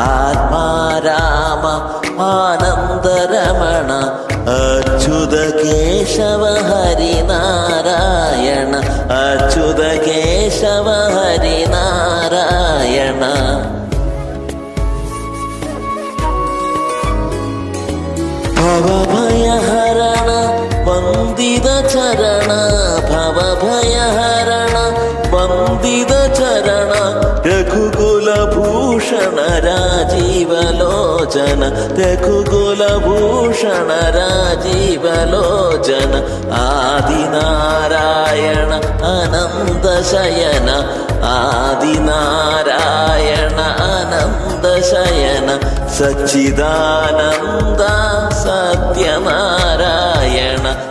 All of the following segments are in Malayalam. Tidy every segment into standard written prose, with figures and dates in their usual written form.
ആത്മാരാമ ആനന്ദരമണ അച്യുത കേശവ ഹരിനാരായണ അച്യുത കേശവ ഹരിനാരായണ. ഭവഭയഹരണ വന്ദിത ചരണ ഭവഭയഹരണ വന്ദിത ചരണ രഘുകുലഭൂഷണ രാജീവലോചന രഘുകുലഭൂഷണ രാജീവലോചന ആദിനാരായണ അനന്തശയന ആദിനാരായണ അനന്തശയന സച്ചിദാനന്ദ സത്യനാരായണ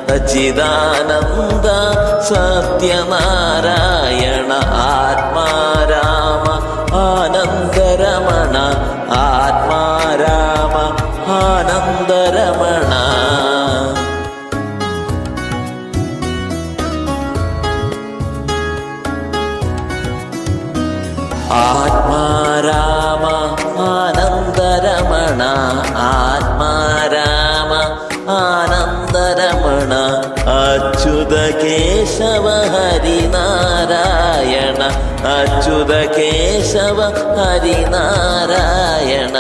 സച്ചിദാനന്ദ സത്യനാരായണ ആത്മാരാമ ആനന്ദരമണ ആത്മാരാമ ആനന്ദരമണ. ആത്മാരാമ ആനന്ദരമണ ആത്മാരാമ ആനന്ദരമണ അച്യുത കേശവ ഹരിനാരായണ അച്യുത കേശവ ഹരിനാരായണ.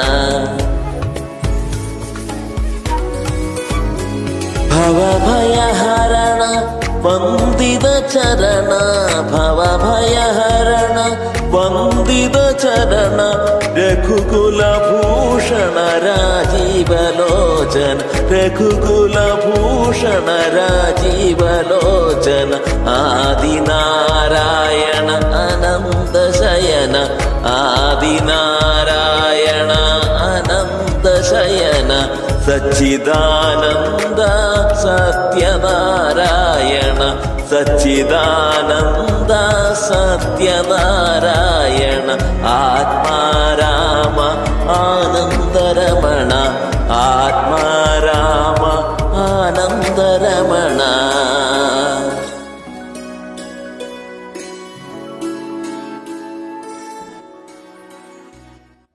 ഭവഭയഹരണ വന്ദിത ചരണ ഭവഭയഹരണ വന്ദിത ചരണ രഘുകുലഭൂഷണ രാജീവലോചന രഘുകുലഭൂഷണ രാജീവലോചന ആദിനാരായണ അനന്തശയന ആദിനാരായണ അനന്തശയന സച്ചിദാനന്ദ സത്യനാരായണ സച്ചിദാനന്ദ സത്യനാരായണ ആത്മാരാമ ആനന്ദരമണ